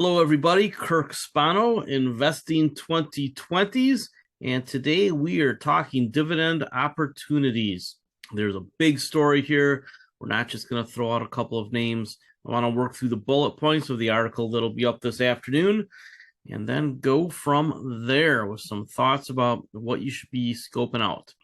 Hello, everybody. Kirk Spano, Investing 2020s. And today we are talking dividend opportunities. There's a big story here. We're not just going to throw out a couple of names. I want to work through the bullet points of the article that'll be up this afternoon and then go from there with some thoughts about what you should be scoping out.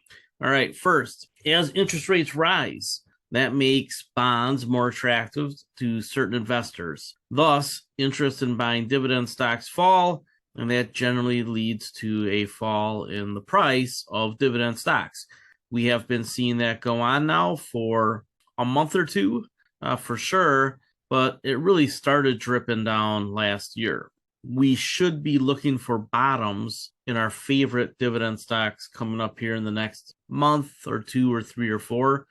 All right, first, as interest rates rise, that makes bonds more attractive to certain investors. Thus, interest in buying dividend stocks fall, and that generally leads to a fall in the price of dividend stocks. We have been seeing that go on now for a month or two, for sure, but it really started dripping down last year. We should be looking for bottoms in our favorite dividend stocks coming up here in the next month or two or three or four.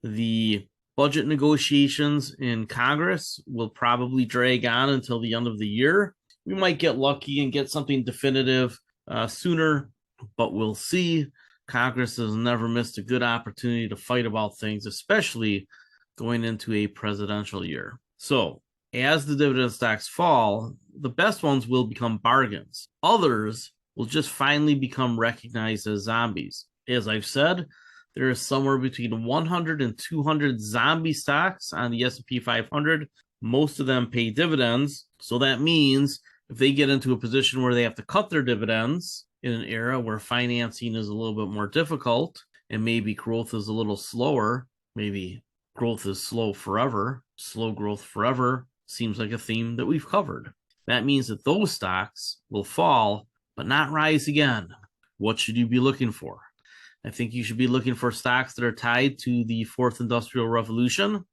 The budget negotiations in Congress will probably drag on until the end of the year. We might get lucky and get something definitive sooner, but we'll see. Congress has never missed a good opportunity to fight about things, especially going into a presidential year. So, as the dividend stocks fall, the best ones will become bargains. Others will just finally become recognized as zombies. As I've said, there is somewhere between 100 and 200 zombie stocks on the S&P 500. Most of them pay dividends. So that means if they get into a position where they have to cut their dividends in an era where financing is a little bit more difficult and maybe growth is a little slower, maybe growth is slow forever, slow growth forever seems like a theme that we've covered. That means that those stocks will fall, but not rise again. What should you be looking for? I think you should be looking for stocks that are tied to the fourth industrial revolution,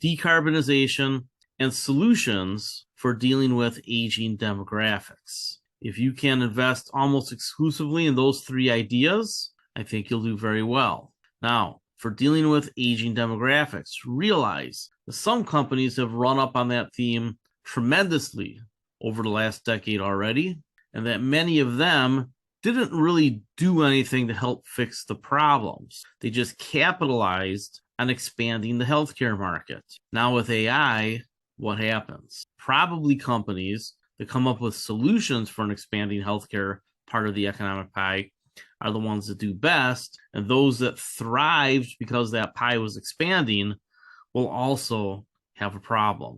decarbonization, and solutions for dealing with aging demographics. If you can invest almost exclusively in those three ideas, I think you'll do very well. Now, for dealing with aging demographics, realize that some companies have run up on that theme tremendously over the last decade already, and that many of them didn't really do anything to help fix the problems. They just capitalized on expanding the healthcare market. Now with AI, what happens? Probably companies that come up with solutions for an expanding healthcare part of the economic pie are the ones that do best, and those that thrived because that pie was expanding will also have a problem.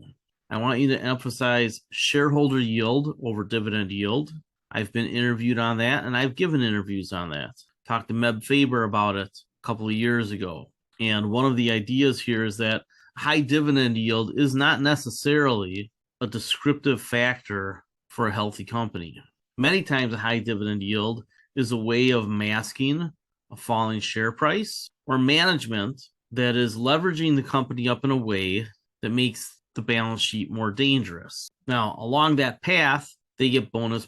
I want you to emphasize shareholder yield over dividend yield. I've been interviewed on that, and I've given interviews on that. Talked to Meb Faber about it a couple of years ago. And one of the ideas here is that high dividend yield is not necessarily a descriptive factor for a healthy company. Many times a high dividend yield is a way of masking a falling share price or management that is leveraging the company up in a way that makes the balance sheet more dangerous. Now, along that path, they get bonus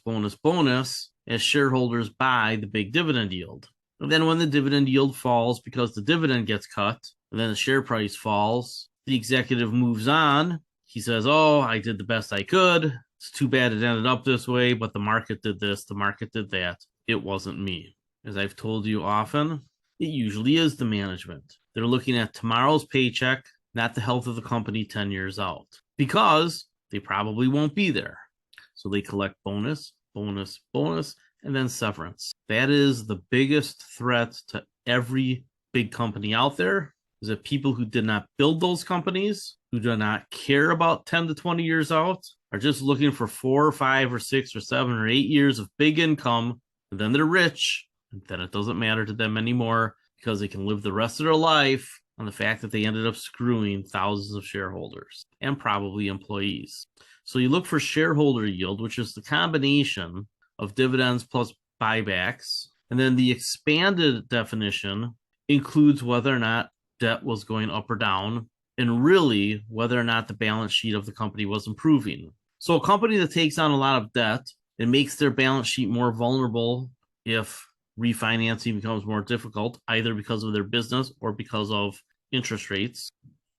as shareholders buy the big dividend yield. And then when the dividend yield falls because the dividend gets cut, and then the share price falls, the executive moves on. He says, oh, I did the best I could. It's too bad it ended up this way, but the market did this, the market did that. It wasn't me. As I've told you often, it usually is the management. They're looking at tomorrow's paycheck, not the health of the company 10 years out, because they probably won't be there. So they collect bonus, and then severance. That is the biggest threat to every big company out there, is that people who did not build those companies, who do not care about 10 to 20 years out, are just looking for 4 or 5 or 6 or 7 or 8 years of big income, and then they're rich, and then it doesn't matter to them anymore because they can live the rest of their life on the fact that they ended up screwing thousands of shareholders and probably employees. So you look for shareholder yield, which is the combination of dividends plus buybacks. And then the expanded definition includes whether or not debt was going up or down, and really whether or not the balance sheet of the company was improving. So a company that takes on a lot of debt and makes their balance sheet more vulnerable if refinancing becomes more difficult, either because of their business or because of interest rates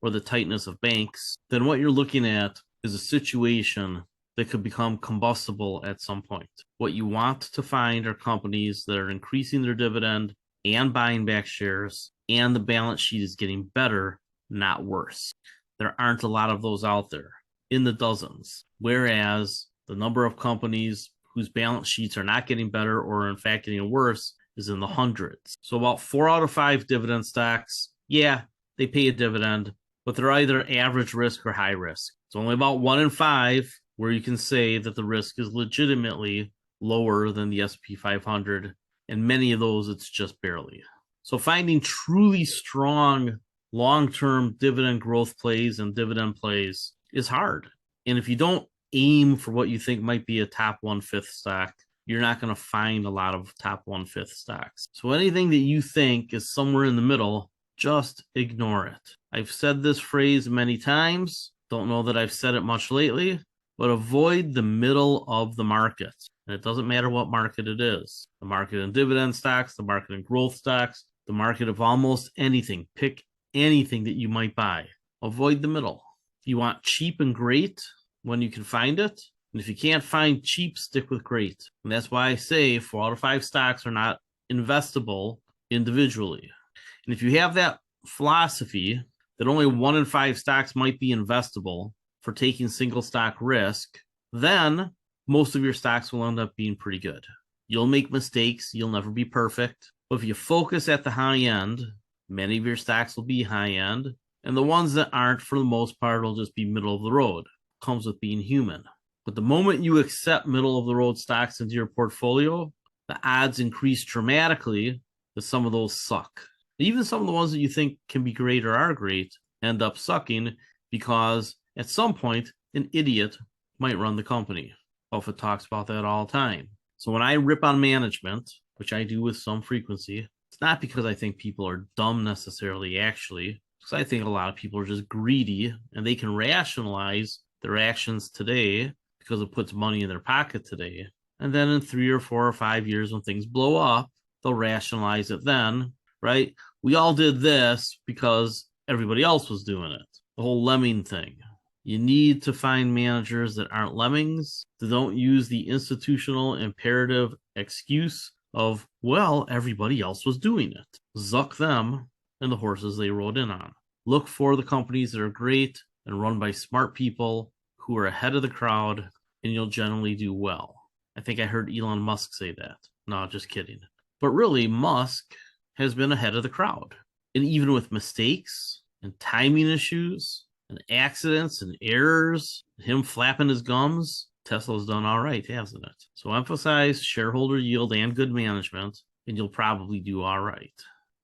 or the tightness of banks, then what you're looking at is a situation that could become combustible at some point. What you want to find are companies that are increasing their dividend and buying back shares, and the balance sheet is getting better, not worse. There aren't a lot of those out there, in the dozens. Whereas The number of companies whose balance sheets are not getting better or in fact getting worse is in the hundreds. So about 4 out of 5 dividend stocks, yeah, they pay a dividend, but they're either average risk or high risk. It's only about 1 in 5 where you can say that the risk is legitimately lower than the S&P 500, and many of those it's just barely. So finding truly strong long-term dividend growth plays and dividend plays is hard. And if you don't aim for what you think might be a top 1/5 stock, you're not going to find a lot of top 1/5 stocks. So anything that you think is somewhere in the middle, just ignore it. I've said this phrase many times. Don't know that I've said it much lately, but avoid the middle of the market. And it doesn't matter what market it is. The market in dividend stocks, the market in growth stocks, the market of almost anything. Pick anything that you might buy. Avoid the middle. If you want cheap and great when you can find it, and if you can't find cheap, stick with great. And that's why I say 4 out of 5 stocks are not investable individually. And if you have that philosophy that only 1 in 5 stocks might be investable for taking single stock risk, then most of your stocks will end up being pretty good. You'll make mistakes. You'll never be perfect. But if you focus at the high end, many of your stocks will be high end. And the ones that aren't, for the most part, will just be middle of the road. Comes with being human. But the moment you accept middle of the road stocks into your portfolio, the odds increase dramatically that some of those suck. Even some of the ones that you think can be great or are great end up sucking because at some point, an idiot might run the company. Buffett talks about that all the time. So when I rip on management, which I do with some frequency, it's not because I think people are dumb necessarily, actually, because I think a lot of people are just greedy and they can rationalize their actions today because it puts money in their pocket today. And then in 3 or 4 or 5 years, when things blow up, they'll rationalize it then, right? We all did this because everybody else was doing it. The whole lemming thing. You need to find managers that aren't lemmings, that don't use the institutional imperative excuse of, well, everybody else was doing it. Zuck them and the horses they rode in on. Look for the companies that are great and run by smart people who are ahead of the crowd, and you'll generally do well. I think I heard Elon Musk say that. No, just kidding. But really, Musk has been ahead of the crowd. And even with mistakes and timing issues and accidents and errors, him flapping his gums, Tesla's done all right, hasn't it? So emphasize shareholder yield and good management, and you'll probably do all right.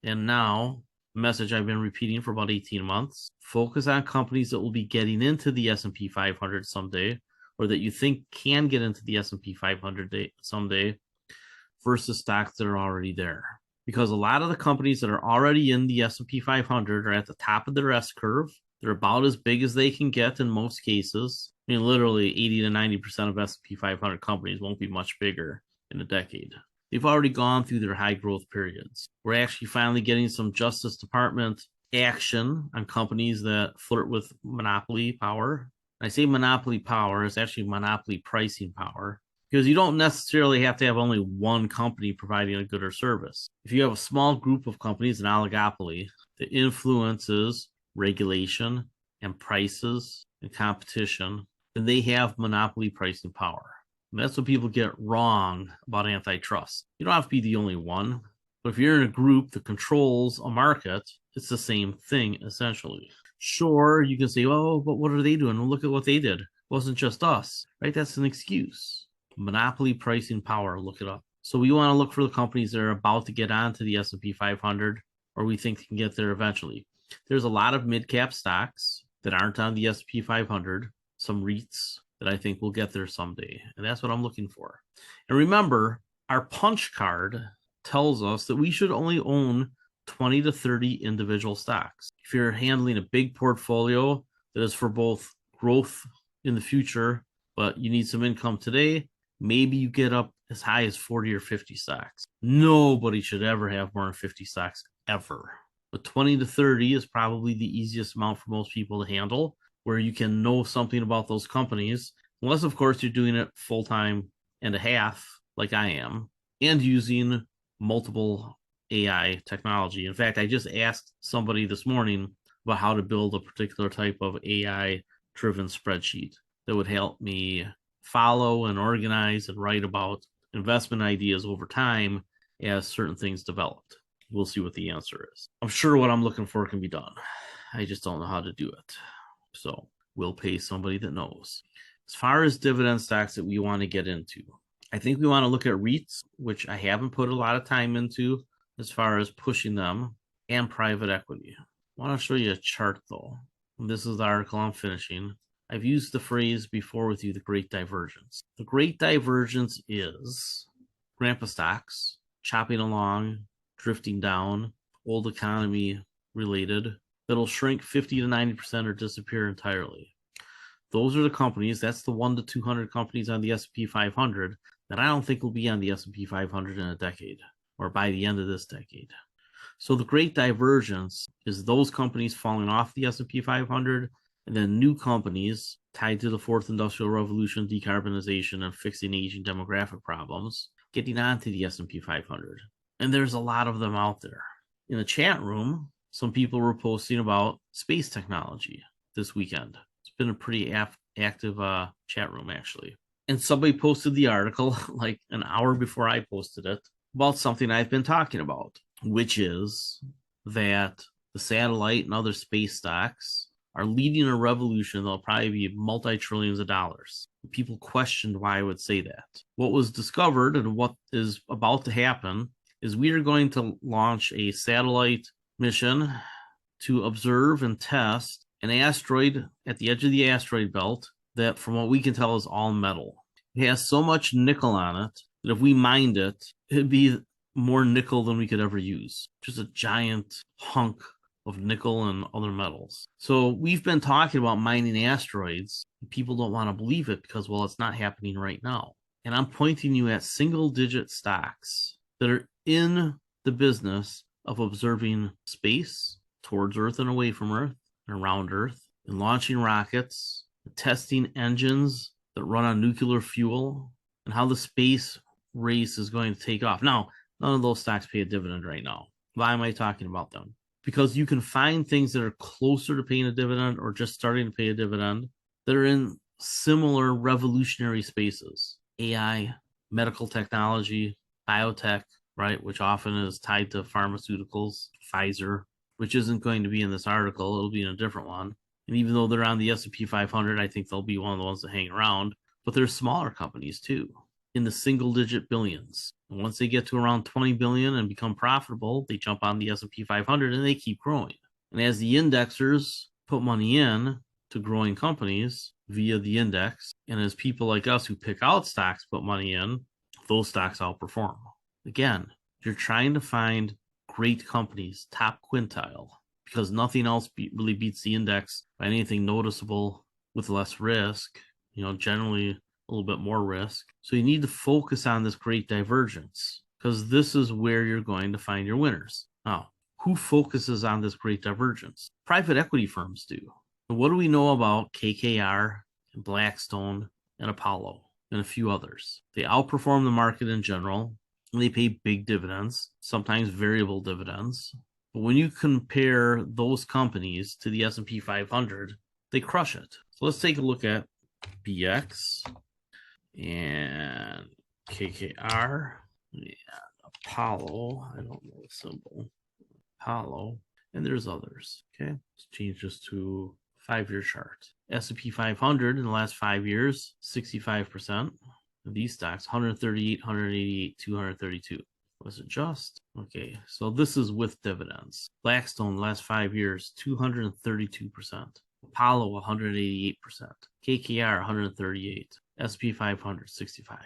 And now, a message I've been repeating for about 18 months, focus on companies that will be getting into the S&P 500 someday, or that you think can get into the S&P 500 someday, versus stocks that are already there. Because a lot of the companies that are already in the S&P 500 are at the top of their S curve. They're about as big as they can get in most cases. I mean, literally 80 to 90% of S&P 500 companies won't be much bigger in a decade. They've already gone through their high growth periods. We're actually finally getting some Justice Department action on companies that flirt with monopoly power. I say monopoly power, it's actually monopoly pricing power, because you don't necessarily have to have only one company providing a good or service. If you have a small group of companies, an oligopoly, that influences regulation and prices and competition, then they have monopoly pricing power. And that's what people get wrong about antitrust. You don't have to be the only one, but if you're in a group that controls a market, it's the same thing, essentially. Sure, you can say, oh, but what are they doing? Well, look at what they did. It wasn't just us, right? That's an excuse. Monopoly pricing power, look it up. So we want to look for the companies that are about to get onto the S&P 500, or we think can get there eventually. There's a lot of mid-cap stocks that aren't on the S&P 500, some REITs that I think will get there someday. And that's what I'm looking for. And remember, our punch card tells us that we should only own 20 to 30 individual stocks. If you're handling a big portfolio that is for both growth in the future, but you need some income today, maybe you get up as high as 40 or 50 stocks. Nobody should ever have more than 50 stocks, ever. But 20 to 30 is probably the easiest amount for most people to handle, where you can know something about those companies, unless, of course, you're doing it full-time and a half, like I am, and using multiple AI technology. In fact, I just asked somebody this morning about how to build a particular type of AI-driven spreadsheet that would help me follow and organize and write about investment ideas over time as certain things developed. We'll see what the answer is. I'm sure what I'm looking for can be done. I just don't know how to do it. So we'll pay somebody that knows. As far as dividend stocks that we want to get into, I think we want to look at REITs, which I haven't put a lot of time into as far as pushing them, and private equity. I want to show you a chart though. This is the article I'm finishing. I've used the phrase before with you, the great divergence. The great divergence is grandpa stocks, chopping along, drifting down, old economy related, that'll shrink 50 to 90% or disappear entirely. Those are the companies, that's the 1 to 200 companies on the S&P 500 that I don't think will be on the S&P 500 in a decade or by the end of this decade. So the great divergence is those companies falling off the S&P 500 and then new companies tied to the fourth industrial revolution, decarbonization, and fixing aging demographic problems getting onto the S&P 500. And there's a lot of them out there. In the chat room, some people were posting about space technology this weekend. It's been a pretty active chat room, actually. And somebody posted the article like an hour before I posted it about something I've been talking about, which is that the satellite and other space stocks are leading a revolution that'll probably be multi-trillions of dollars. People questioned why I would say that. What was discovered and what is about to happen is we are going to launch a satellite mission to observe and test an asteroid at the edge of the asteroid belt that, from what we can tell, is all metal. It has so much nickel on it that if we mined it, it'd be more nickel than we could ever use. Just a giant hunk of nickel and other metals. So we've been talking about mining asteroids. People don't want to believe it because, well, it's not happening right now. And I'm pointing you at single-digit stocks that are in the business of observing space towards Earth and away from Earth and around Earth, and launching rockets, testing engines that run on nuclear fuel, and how the space race is going to take off. Now, none of those stocks pay a dividend right now. Why am I talking about them? Because you can find things that are closer to paying a dividend or just starting to pay a dividend that are in similar revolutionary spaces. AI, medical technology, biotech, right, which often is tied to pharmaceuticals, Pfizer, which isn't going to be in this article. It'll be in a different one. And even though they're on the S&P 500, I think they'll be one of the ones that hang around. But there's smaller companies too, in the single-digit billions. And once they get to around 20 billion and become profitable, they jump on the S&P 500 and they keep growing. And as the indexers put money in to growing companies via the index, and as people like us who pick out stocks put money in, those stocks outperform. Again, you're trying to find great companies, top quintile, because nothing else really beats the index by anything noticeable with less risk, generally a little bit more risk. So you need to focus on this great divergence because this is where you're going to find your winners. Now, who focuses on this great divergence? Private equity firms do. And what do we know about KKR and Blackstone and Apollo and a few others? They outperform the market in general, and they pay big dividends, sometimes variable dividends. But when you compare those companies to the S&P 500, they crush it. So let's take a look at BX and KKR and Apollo. I don't know the symbol. Apollo. And there's others. Okay. Let's change this to 5-year chart. S&P 500 in the last 5 years, 65%. Of these stocks, 138, 188, 232. Was it just? Okay, so this is with dividends. Blackstone, last 5 years, 232%. Apollo, 188%. KKR, 138. SP 500, 65.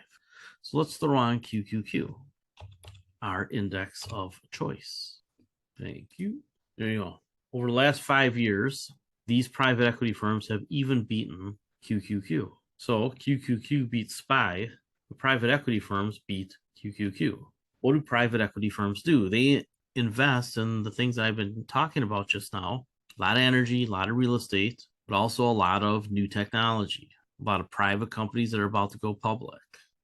So let's throw on QQQ, our index of choice. Thank you. There you go. Over the last 5 years, these private equity firms have even beaten QQQ. So QQQ beats SPY. The private equity firms beat QQQ. What do private equity firms do? They invest in the things I've been talking about just now. A lot of energy, a lot of real estate, but also a lot of new technology. A lot of private companies that are about to go public.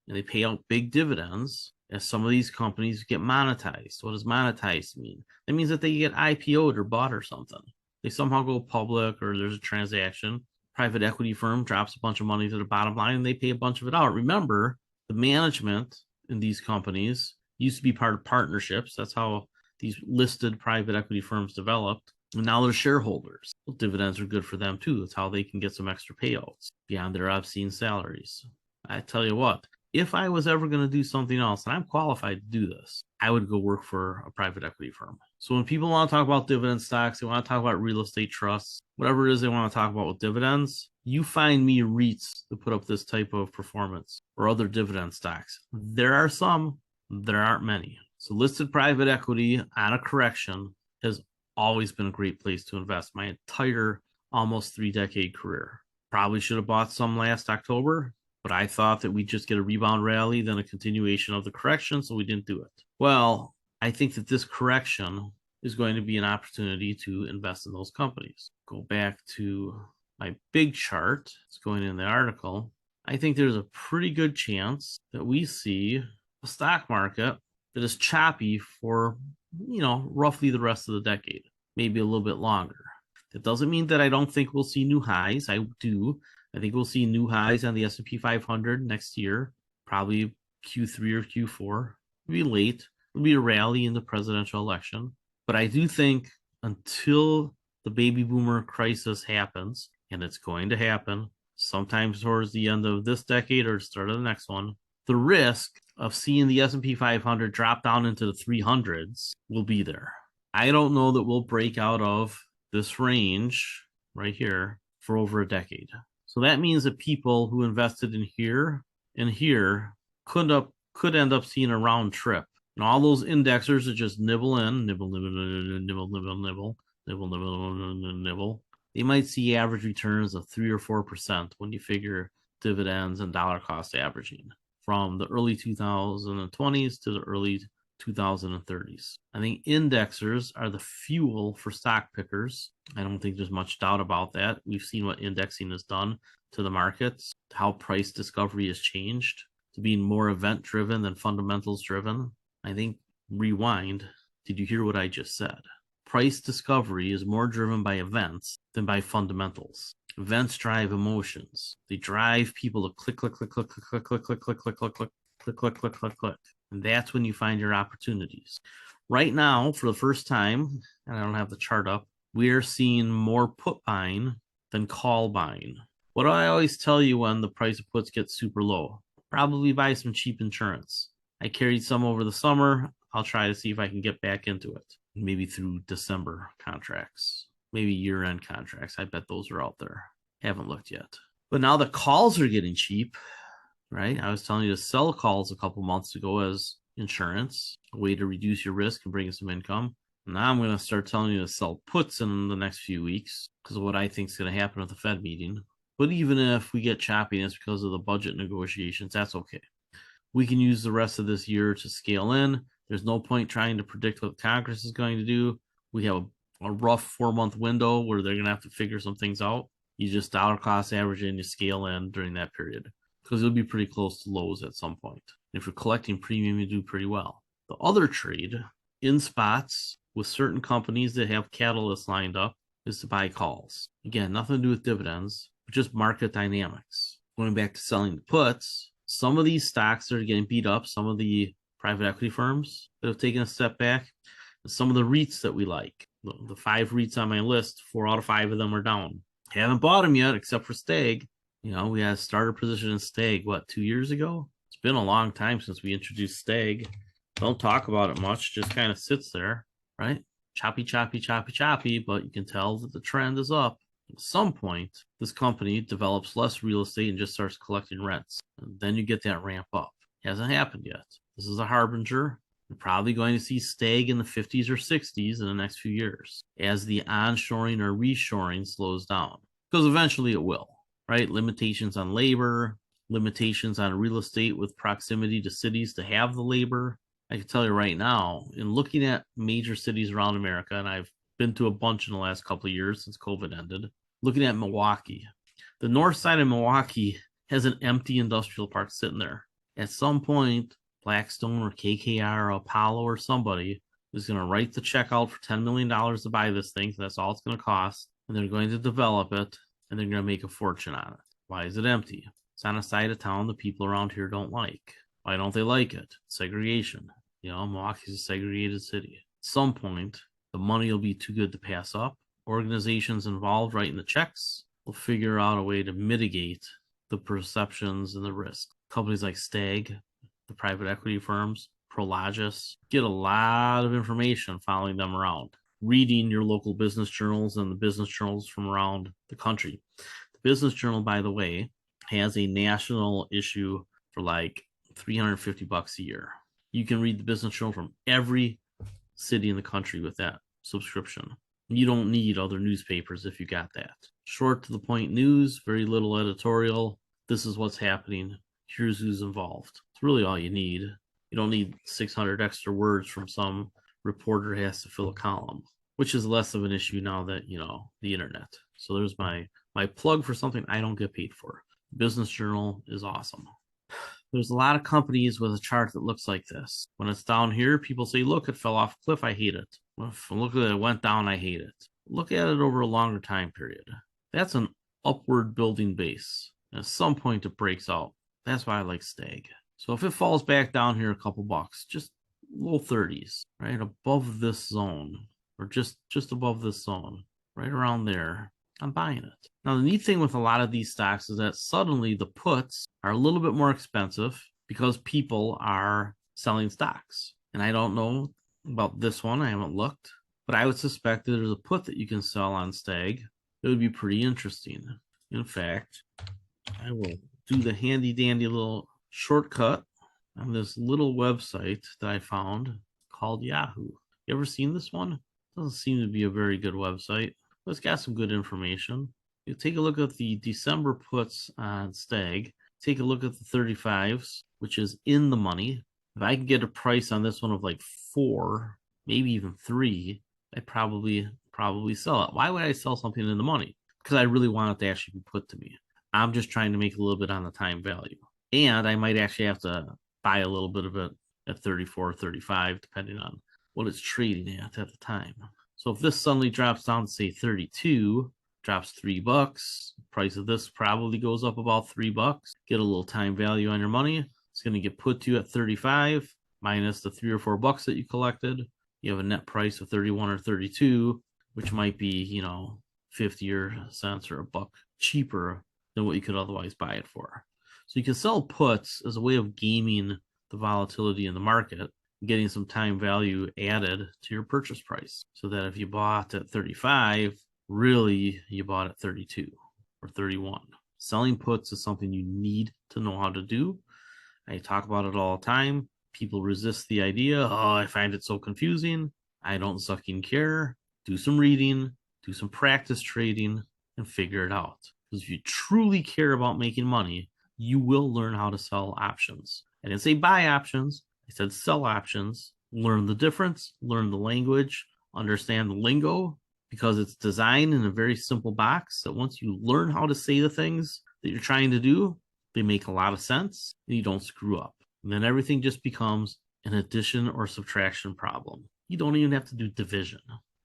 And they pay out big dividends as some of these companies get monetized. What does monetized mean? That means that they get IPO'd or bought or something. They somehow go public or there's a transaction. private equity firm drops a bunch of money to the bottom line and they pay a bunch of it out. Remember, the management in these companies used to be part of partnerships. That's how these listed private equity firms developed. And now they're shareholders. Well, dividends are good for them too. That's how they can get some extra payouts beyond their obscene salaries. I tell you what, if I was ever going to do something else, and I'm qualified to do this, I would go work for a private equity firm. So when people want to talk about dividend stocks, they want to talk about real estate trusts, whatever it is they want to talk about with dividends, you find me REITs to put up this type of performance or other dividend stocks. There are some, there aren't many. So listed private equity on a correction has always been a great place to invest my entire almost 3-decade career. Probably should have bought some last October, but I thought that we'd just get a rebound rally, then a continuation of the correction, so we didn't do it. Well, I think that this correction is going to be an opportunity to invest in those companies. Go back to my big chart. It's going in the article. I think there's a pretty good chance that we see a stock market that is choppy for, roughly the rest of the decade, maybe a little bit longer. That doesn't mean that I don't think we'll see new highs. I do. I think we'll see new highs on the S&P 500 next year, probably Q3 or Q4. It'll be late. It'll be a rally in the presidential election. But I do think until the baby boomer crisis happens, and it's going to happen sometime towards the end of this decade or the start of the next one, the risk of seeing the S&P 500 drop down into the 300s will be there. I don't know that we'll break out of this range right here for over a decade. So that means that people who invested in here and here could end up seeing a round trip. And all those indexers are just nibble in, nibble, nibble, nibble, nibble, nibble, nibble, nibble, nibble, nibble. They might see average returns of 3 or 4% when you figure dividends and dollar cost averaging from the early 2020s to the early 2030s. I think indexers are the fuel for stock pickers. I don't think there's much doubt about that. We've seen what indexing has done to the markets, how price discovery has changed to being more event driven than fundamentals driven. I think rewind. Did you hear what I just said? Price discovery is more driven by events than by fundamentals. Events drive emotions. They drive people to click, click, click, click, click, click, click, click, click, click, click, click, click, click, click, click. And that's when you find your opportunities. Right now, for the first time, and I don't have the chart up, we are seeing more put buying than call buying. What do I always tell you when the price of puts gets super low? Probably buy some cheap insurance. I carried some over the summer. I'll try to see if I can get back into it. Maybe through December contracts, maybe year-end contracts. I bet those are out there. Haven't looked yet. But now the calls are getting cheap, right? I was telling you to sell calls a couple months ago as insurance, a way to reduce your risk and bring in some income. Now I'm going to start telling you to sell puts in the next few weeks because of what I think is going to happen at the Fed meeting. But even if we get choppiness because of the budget negotiations, that's okay. We can use the rest of this year to scale in. There's no point trying to predict what Congress is going to do. We have a rough 4-month window where they're going to have to figure some things out. You just dollar cost average and you scale in during that period because it'll be pretty close to lows at some point. If you're collecting premium, you do pretty well. The other trade in spots with certain companies that have catalysts lined up is to buy calls. Again, nothing to do with dividends, but just market dynamics. Going back to selling the puts, some of these stocks that are getting beat up, some of the private equity firms that have taken a step back, and some of the REITs that we like. The 5 REITs on my list, 4 out of 5 of them are down. Haven't bought them yet, except for Stag. We had a starter position in Stag, 2 years ago? It's been a long time since we introduced Stag. Don't talk about it much, just kind of sits there, right? Choppy, choppy, choppy, choppy, but you can tell that the trend is up. At some point, this company develops less real estate and just starts collecting rents. And then you get that ramp up. It hasn't happened yet. This is a harbinger. We're probably going to see Stag in the 50s or 60s in the next few years as the onshoring or reshoring slows down. Because eventually it will, right? Limitations on labor, limitations on real estate with proximity to cities to have the labor. I can tell you right now, in looking at major cities around America, and I've been to a bunch in the last couple of years since COVID ended, looking at Milwaukee. The north side of Milwaukee has an empty industrial park sitting there. At some point, Blackstone or KKR or Apollo or somebody is going to write the check out for $10 million to buy this thing. So that's all it's going to cost. And they're going to develop it. and they're going to make a fortune on it. Why is it empty? It's on a side of town the people around here don't like. Why don't they like it? Segregation. Milwaukee's a segregated city. At some point, the money will be too good to pass up. Organizations involved writing the checks will figure out a way to mitigate the perceptions and the risk. Companies like Stag, the private equity firms, Prologis, get a lot of information following them around, reading your local business journals and the business journals from around the country. The business journal, by the way, has a national issue for like $350 a year. You can read the business journal from every city in the country with that subscription. You don't need other newspapers if you got that. Short to the point news, very little editorial. This is what's happening. Here's who's involved. It's really all you need. You don't need 600 extra words from some reporter who has to fill a column, which is less of an issue now that, the internet. So there's my plug for something I don't get paid for. Business Journal is awesome. There's a lot of companies with a chart that looks like this. When it's down here, people say, look, it fell off a cliff, I hate it. Look at it, it went down, I hate it. Look at it over a longer time period. That's an upward building base. At some point, it breaks out. That's why I like Stag. So if it falls back down here a couple bucks, just low 30s, right above this zone, or just above this zone, right around there, I'm buying it. Now, the neat thing with a lot of these stocks is that suddenly the puts are a little bit more expensive because people are selling stocks. And I don't know about this one. I haven't looked, but I would suspect that there's a put that you can sell on Stag. It would be pretty interesting. In fact, I will do the handy dandy little shortcut on this little website that I found called Yahoo. You ever seen this one? Doesn't seem to be a very good website, but it's got some good information. You take a look at the December puts on Stag. Take a look at the 35s, which is in the money. If I can get a price on this one of like 4, maybe even 3, I'd probably sell it. Why would I sell something in the money? Because I really want it to actually be put to me. I'm just trying to make a little bit on the time value. And I might actually have to buy a little bit of it at 34, 35, depending on what it's trading at the time. So if this suddenly drops down to say 32, drops $3, price of this probably goes up about $3. Get a little time value on your money. It's going to get put to you at 35 minus the $3 or $4 that you collected. You have a net price of 31 or 32, which might be, 50 cents or $1 cheaper than what you could otherwise buy it for. So you can sell puts as a way of gaming the volatility in the market, getting some time value added to your purchase price. So that if you bought at 35, really you bought at 32 or 31. Selling puts is something you need to know how to do. I talk about it all the time. People resist the idea. Oh, I find it so confusing. I don't fucking care. Do some reading, do some practice trading, and figure it out. Because if you truly care about making money, you will learn how to sell options. I didn't say buy options. I said sell options. Learn the difference, learn the language, understand the lingo, because it's designed in a very simple box that once you learn how to say the things that you're trying to do, they make a lot of sense and you don't screw up. And then everything just becomes an addition or subtraction problem. You don't even have to do division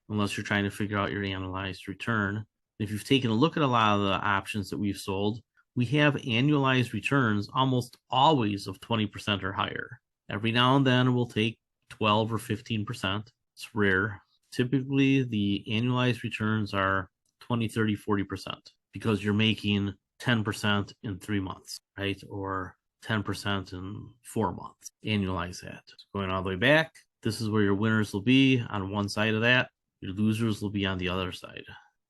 unless you're trying to figure out your annualized return. If you've taken a look at a lot of the options that we've sold, we have annualized returns almost always of 20% or higher. Every now and then we'll take 12 or 15%. It's rare. Typically, the annualized returns are 20, 30, 40% because you're making 10% in 3 months, right? Or 10% in 4 months. Annualize that. Going all the way back, this is where your winners will be on one side of that. Your losers will be on the other side.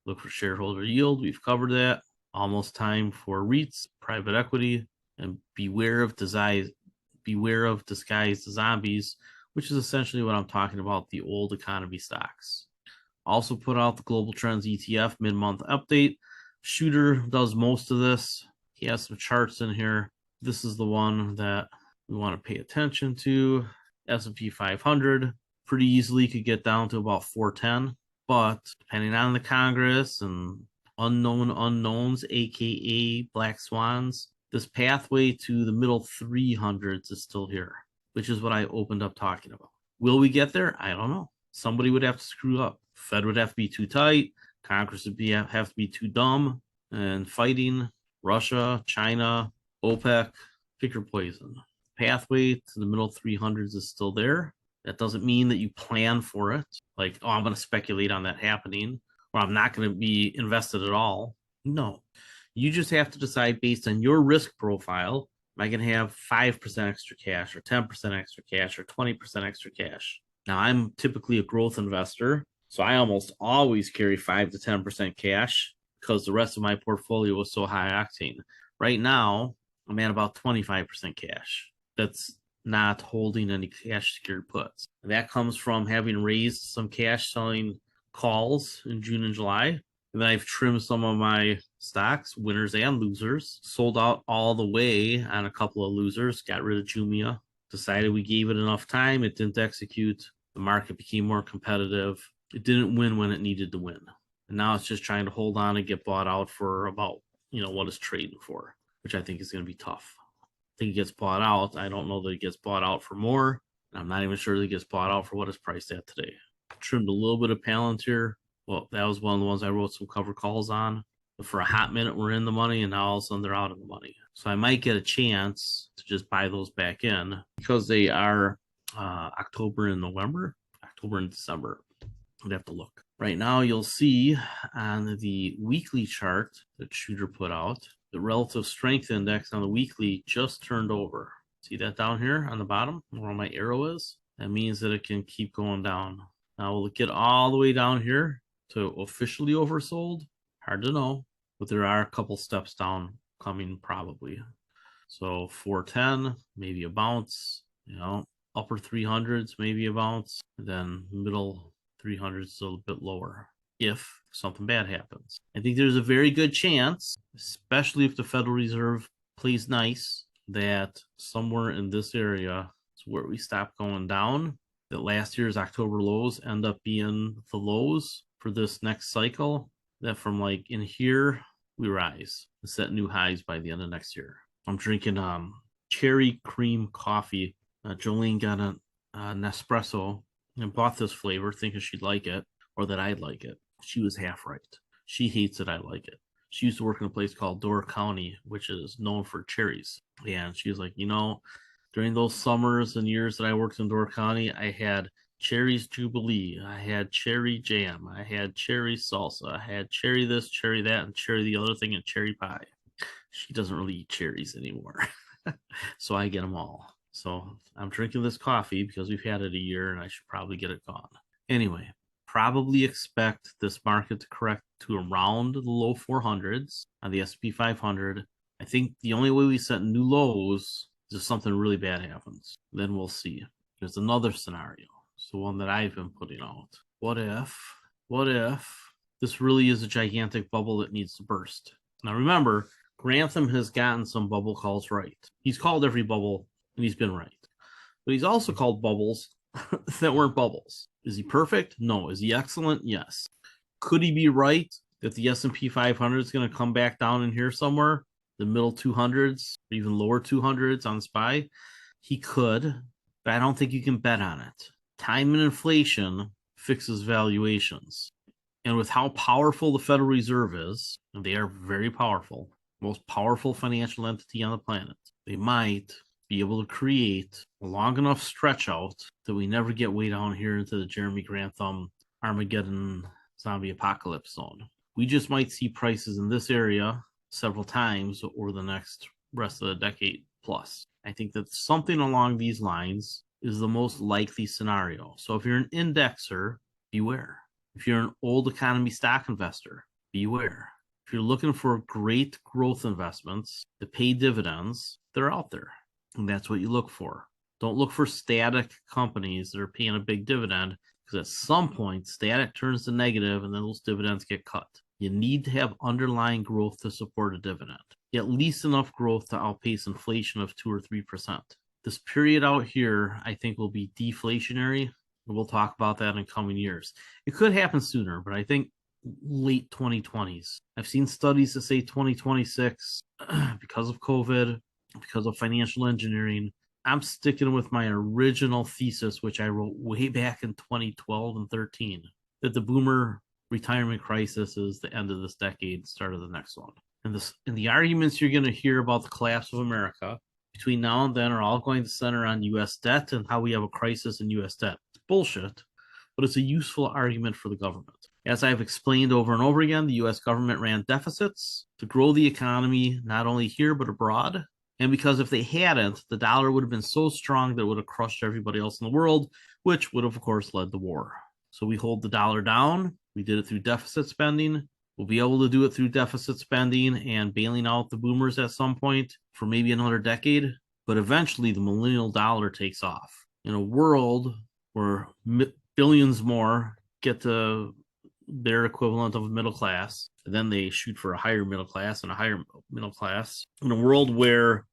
Look for shareholder yield. We've covered that. Almost time for REITs, private equity, and beware of disguised zombies, which is essentially what I'm talking about, the old economy stocks. Also put out the Global Trends ETF mid-month update. Shooter does most of this. He has some charts in here. This is the one that we want to pay attention to. S&P 500 pretty easily could get down to about 410, but depending on the Congress and unknown unknowns, aka black swans, this pathway to the middle 300s is still here, which is what I opened up talking about. Will we get there? I don't know. Somebody would have to screw up. Fed would have to be too tight. Congress would have to be too dumb. and fighting Russia, China, OPEC, pick your poison. Pathway to the middle 300s is still there. That doesn't mean that you plan for it. Like, oh, I'm going to speculate on that happening, or I'm not going to be invested at all. No. You just have to decide based on your risk profile, am I going to have 5% extra cash, or 10% extra cash, or 20% extra cash? Now, I'm typically a growth investor, so I almost always carry 5 to 10% cash because the rest of my portfolio is so high octane. Right now, I'm at about 25% cash. That's not holding any cash secured puts. And that comes from having raised some cash selling calls in June and July. And then I've trimmed some of my stocks, winners and losers, sold out all the way on a couple of losers, got rid of Jumia, decided we gave it enough time. It didn't execute. The market became more competitive. It didn't win when it needed to win. And now it's just trying to hold on and get bought out for about, what it's trading for, which I think is going to be tough. I think it gets bought out. I don't know that it gets bought out for more. I'm not even sure that it gets bought out for what it's priced at today. Trimmed a little bit of Palantir. Well, that was one of the ones I wrote some cover calls on. But for a hot minute, we're in the money, and now all of a sudden they're out of the money. So I might get a chance to just buy those back in because they are October and November, October and December. I'd have to look. Right now, you'll see on the weekly chart that Shooter put out, the relative strength index on the weekly just turned over. See that down here on the bottom where my arrow is? That means that it can keep going down. Now, will it get all the way down here to officially oversold? Hard to know, but there are a couple steps down coming probably. So 410, maybe a bounce, upper 300s, maybe a bounce, and then middle 300s is a little bit lower if something bad happens. I think there's a very good chance, especially if the Federal Reserve plays nice, that somewhere in this area is where we stop going down, that last year's October lows end up being the lows for this next cycle, that from like in here, we rise and set new highs by the end of next year. I'm drinking cherry cream coffee. Jolene got an Nespresso and bought this flavor thinking she'd like it or that I'd like it. She was half right. She hates it. I like it. She used to work in a place called Door County, which is known for cherries. And she was like, during those summers and years that I worked in Door County, I had cherries Jubilee. I had cherry jam. I had cherry salsa. I had cherry this, cherry that, and cherry the other thing, and cherry pie. She doesn't really eat cherries anymore. So I get them all. So I'm drinking this coffee because we've had it a year and I should probably get it gone. Anyway, probably expect this market to correct to around the low 400s on the S&P 500. I think the only way we set new lows is if something really bad happens. Then we'll see. There's another scenario. It's the one that I've been putting out. What if this really is a gigantic bubble that needs to burst? Now remember, Grantham has gotten some bubble calls right. He's called every bubble and he's been right. But he's also called bubbles that weren't bubbles. Is he perfect? No. Is he excellent? Yes. Could he be right that the S&P 500 is going to come back down in here somewhere, the middle 200s, or even lower 200s on SPY? He could, but I don't think you can bet on it. Time and inflation fixes valuations. And with how powerful the Federal Reserve is, and they are very powerful, most powerful financial entity on the planet, they might be able to create a long enough stretch out that we never get way down here into the Jeremy Grantham Armageddon zombie apocalypse zone. We just might see prices in this area several times over the next rest of the decade plus. I think that something along these lines is the most likely scenario. So if you're an indexer, beware. If you're an old economy stock investor, beware. If you're looking for great growth investments that pay dividends, they're out there. And that's what you look for. Don't look for static companies that are paying a big dividend, because at some point, static turns to negative and then those dividends get cut. You need to have underlying growth to support a dividend. At least enough growth to outpace inflation of 2 or 3%. This period out here, I think, will be deflationary. We'll talk about that in coming years. It could happen sooner, but I think late 2020s. I've seen studies that say 2026 because of COVID, because of financial engineering. I'm sticking with my original thesis, which I wrote way back in 2012 and 13, that the boomer retirement crisis is the end of this decade, start of the next one. And the arguments you're going to hear about the collapse of America between now and then are all going to center on U.S. debt and how we have a crisis in U.S. debt. It's bullshit, but it's a useful argument for the government. As I've explained over and over again, the U.S. government ran deficits to grow the economy, not only here, but abroad. And because if they hadn't, the dollar would have been so strong that it would have crushed everybody else in the world, which would have, of course, led to war. So we hold the dollar down. We did it through deficit spending. We'll be able to do it through deficit spending and bailing out the boomers at some point for maybe another decade. But eventually, the millennial dollar takes off. In a world where billions more get to their equivalent of a middle class, and then they shoot for a higher middle class and a higher middle class. In a world where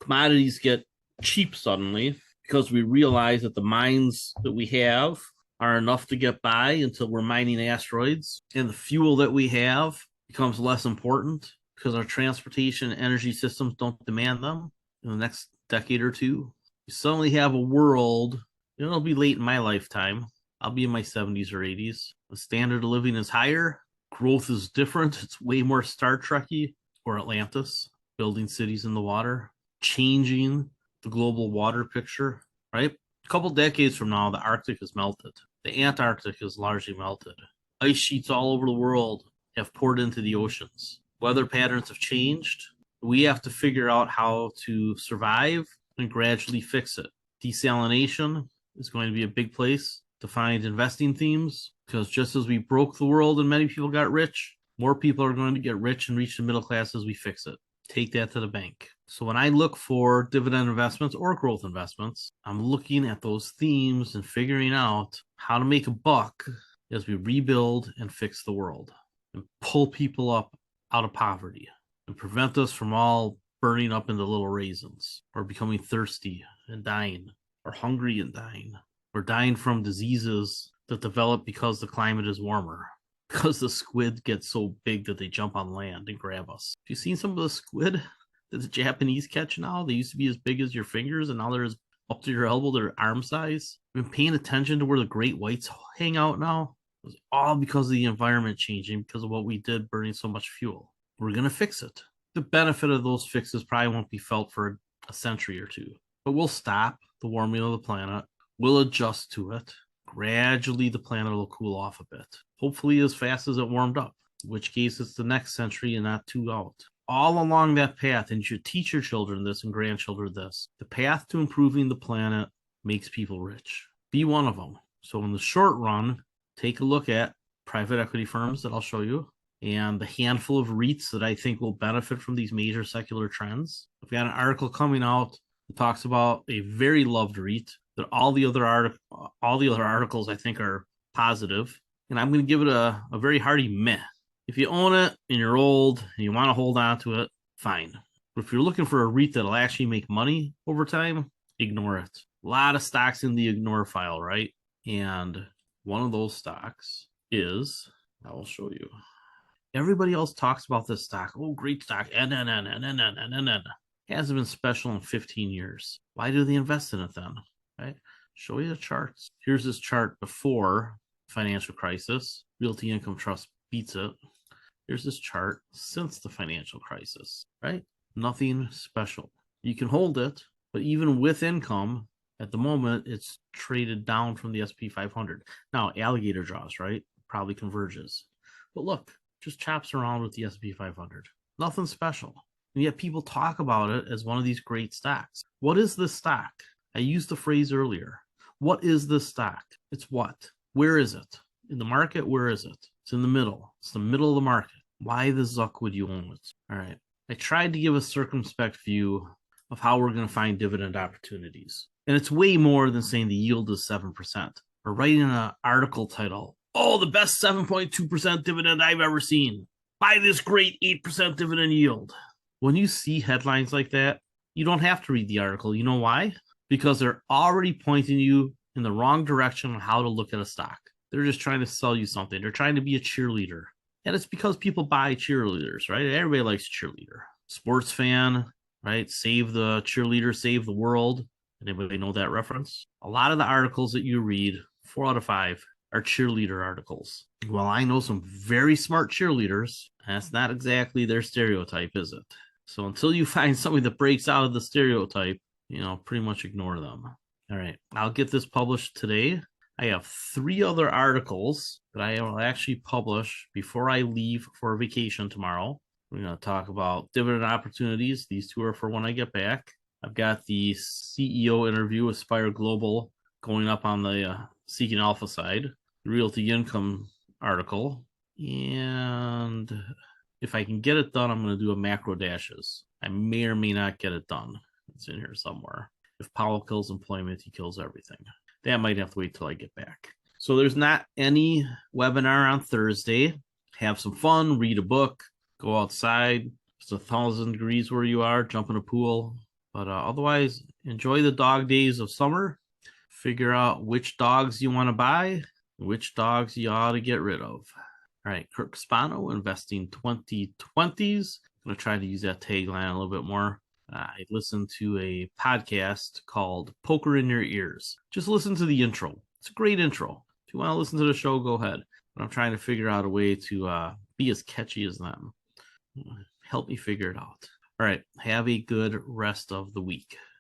commodities get cheap suddenly because we realize that the mines that we have are enough to get by until we're mining asteroids, and the fuel that we have becomes less important because our transportation and energy systems don't demand them in the next decade or two. You suddenly have a world, it'll be late in my lifetime. I'll be in my 70s or 80s. The standard of living is higher. Growth is different. It's way more Star Trek-y or Atlantis, building cities in the water, changing the global water picture, right? A couple decades from now, the Arctic is melted. The Antarctic is largely melted. Ice sheets all over the world have poured into the oceans. Weather patterns have changed. We have to figure out how to survive and gradually fix it. Desalination is going to be a big place to find investing themes, because just as we broke the world and many people got rich, more people are going to get rich and reach the middle class as we fix it. Take that to the bank. So when I look for dividend investments or growth investments, I'm looking at those themes and figuring out how to make a buck as we rebuild and fix the world and pull people up out of poverty and prevent us from all burning up into little raisins or becoming thirsty and dying or hungry and dying or dying from diseases that develop because the climate is warmer, because the squid get so big that they jump on land and grab us. Have you seen some of the squid that the Japanese catch now? They used to be as big as your fingers, and now they're up to your elbow. They're arm size. I've been paying attention to where the great whites hang out now. It was all because of the environment changing, because of what we did burning so much fuel. We're going to fix it. The benefit of those fixes probably won't be felt for a century or two, but we'll stop the warming of the planet. We'll adjust to it. Gradually, the planet will cool off a bit. Hopefully as fast as it warmed up, in which case it's the next century and not too out. All along that path, and you should teach your children this and grandchildren this, the path to improving the planet makes people rich. Be one of them. So in the short run, take a look at private equity firms that I'll show you and the handful of REITs that I think will benefit from these major secular trends. I've got an article coming out that talks about a very loved REIT that all the other articles I think are positive, and I'm going to give it a very hearty meh. If you own it and you're old and you want to hold on to it, fine. But if you're looking for a REIT that'll actually make money over time, ignore it. A lot of stocks in the ignore file, right? And one of those stocks is, I will show you. Everybody else talks about this stock. Oh, great stock. Hasn't been special in 15 years. Why do they invest in it then? Right? Show you the charts. Here's this chart before financial crisis. Realty Income Trust beats it. Here's this chart since the financial crisis, right? Nothing special. You can hold it, but even with income, at the moment, it's traded down from the S&P 500. Now, alligator jaws, right? Probably converges. But look, just chops around with the S&P 500. Nothing special. And yet people talk about it as one of these great stocks. What is this stock? I used the phrase earlier. What is this stock? It's what? Where is it? In the market, where is it? It's in the middle. It's the middle of the market. Why the zuck would you own it? All right. I tried to give a circumspect view of how we're going to find dividend opportunities. And it's way more than saying the yield is 7%. Or writing an article title, oh, the best 7.2% dividend I've ever seen. Buy this great 8% dividend yield. When you see headlines like that, you don't have to read the article. You know why? Because they're already pointing you in the wrong direction on how to look at a stock. They're just trying to sell you something. They're trying to be a cheerleader. And it's because people buy cheerleaders, right? Everybody likes cheerleader. Sports fan, right? Save the cheerleader, save the world. Anybody know that reference? A lot of the articles that you read, 4 out of 5, are cheerleader articles. Well, I know some very smart cheerleaders. That's not exactly their stereotype, is it? So until you find somebody that breaks out of the stereotype, pretty much ignore them. All right, I'll get this published today. I have 3 other articles that I will actually publish before I leave for vacation tomorrow. We're going to talk about dividend opportunities. These 2 are for when I get back. I've got the CEO interview with Spire Global going up on the Seeking Alpha side, the Realty Income article, and if I can get it done, I'm going to do a macro dashes. I may or may not get it done. It's in here somewhere. If Powell kills employment, he kills everything. That might have to wait till I get back. So there's not any webinar on Thursday. Have some fun, read a book, go outside. It's 1,000 degrees where you are, jump in a pool. But otherwise, enjoy the dog days of summer. Figure out which dogs you want to buy, which dogs you ought to get rid of. All right, Kirk Spano, Investing 2020s. I'm going to try to use that tagline a little bit more. I listened to a podcast called Poker in Your Ears. Just listen to the intro. It's a great intro. If you want to listen to the show, go ahead. But I'm trying to figure out a way to be as catchy as them. Help me figure it out. All right, have a good rest of the week.